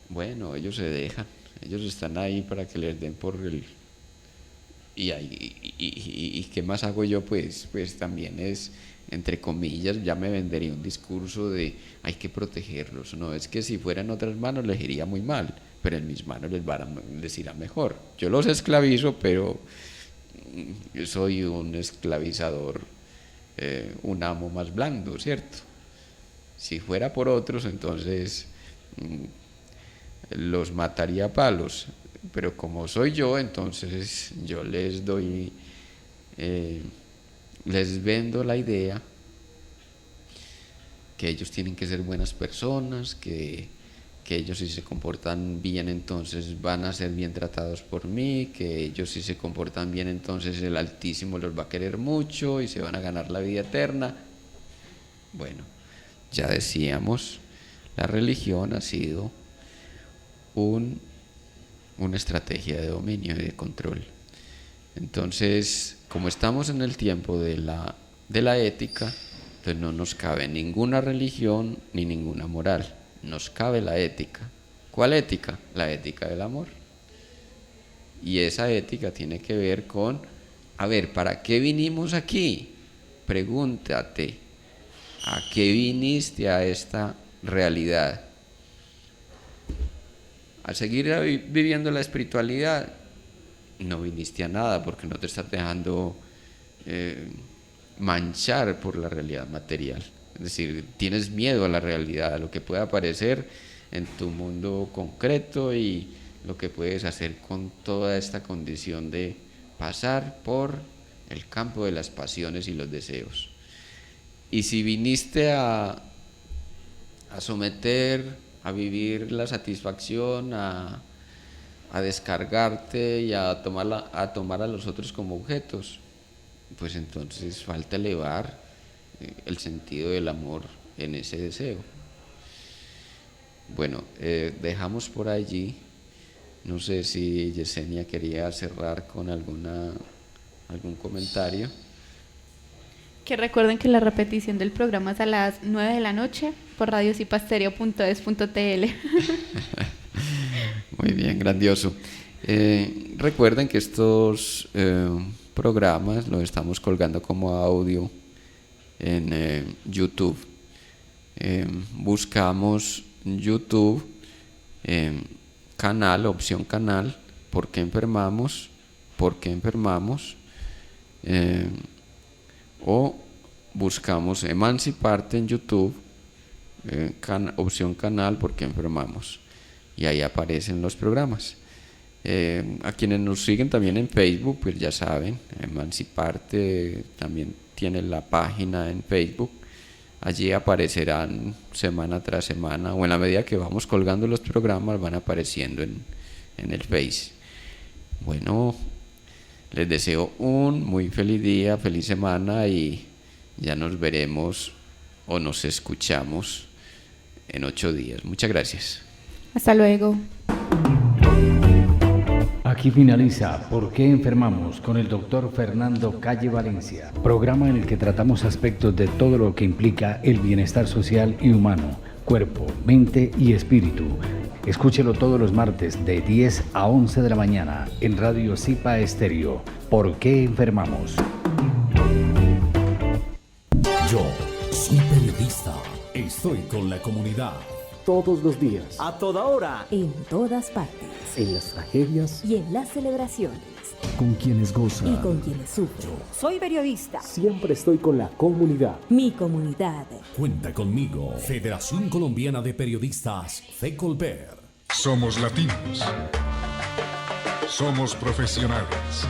Speaker 4: bueno, ellos se dejan, ellos están ahí para que les den por el... ¿Y qué más hago yo? Pues también es, entre comillas, ya me vendería un discurso de hay que protegerlos. No, es que si fuera en otras manos les iría muy mal, pero en mis manos les irá mejor. Yo los esclavizo, pero yo soy un esclavizador, un amo más blando, ¿cierto? Si fuera por otros, entonces los mataría a palos. Pero como soy yo, entonces yo les doy, les vendo la idea que ellos tienen que ser buenas personas, que ellos si se comportan bien, entonces van a ser bien tratados por mí, que ellos si se comportan bien, entonces el Altísimo los va a querer mucho y se van a ganar la vida eterna. Bueno, ya decíamos, la religión ha sido una estrategia de dominio y de control. Entonces, como estamos en el tiempo de la ética, entonces no nos cabe ninguna religión ni ninguna moral, nos cabe la ética. ¿Cuál ética? La ética del amor. Y esa ética tiene que ver con, a ver, ¿para qué vinimos aquí? Pregúntate, ¿a qué viniste a esta realidad? ¿A seguir viviendo la espiritualidad? No viniste a nada, porque no te estás dejando manchar por la realidad material. Es decir, tienes miedo a la realidad, a lo que puede aparecer en tu mundo concreto y lo que puedes hacer con toda esta condición de pasar por el campo de las pasiones y los deseos. Y si viniste a someter, a vivir la satisfacción, a descargarte y a tomar a los otros como objetos, pues entonces falta elevar el sentido del amor en ese deseo. Bueno, dejamos por allí. No sé si Yesenia quería cerrar con algún comentario.
Speaker 5: Que recuerden que la repetición del programa es a las 9 de la noche por radiosipastereo.es.tl.
Speaker 4: Muy bien, grandioso. Recuerden que estos programas los estamos colgando como audio en YouTube. Buscamos YouTube, canal, opción canal, ¿por qué enfermamos? O buscamos Emanciparte en YouTube, opción canal, ¿por qué enfermamos? Y ahí aparecen los programas. A quienes nos siguen también en Facebook, pues ya saben, Emanciparte también tiene la página en Facebook. Allí aparecerán semana tras semana, o en la medida que vamos colgando los programas van apareciendo en el Face. Bueno, les deseo un muy feliz día, feliz semana, y ya nos veremos o nos escuchamos en 8 días. Muchas gracias.
Speaker 5: Hasta luego.
Speaker 1: Aquí finaliza ¿Por qué enfermamos? Con el doctor Fernando Calle Valencia, programa en el que tratamos aspectos de todo lo que implica el bienestar social y humano, cuerpo, mente y espíritu. Escúchelo todos los martes de 10 a 11 de la mañana en Radio Zipa Estéreo. ¿Por qué enfermamos?
Speaker 6: Yo soy periodista. Estoy con la comunidad.
Speaker 7: Todos los días,
Speaker 8: a toda hora,
Speaker 9: en todas partes,
Speaker 7: en las tragedias
Speaker 9: y en las celebraciones,
Speaker 7: con quienes gozan
Speaker 9: y con quienes sufren.
Speaker 10: Soy periodista.
Speaker 7: Siempre estoy con la comunidad.
Speaker 9: Mi comunidad.
Speaker 6: Cuenta conmigo. Federación Colombiana de Periodistas, FECOLPER.
Speaker 2: Somos latinos. Somos profesionales.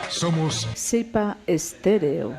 Speaker 2: Somos
Speaker 3: Zipa Estéreo.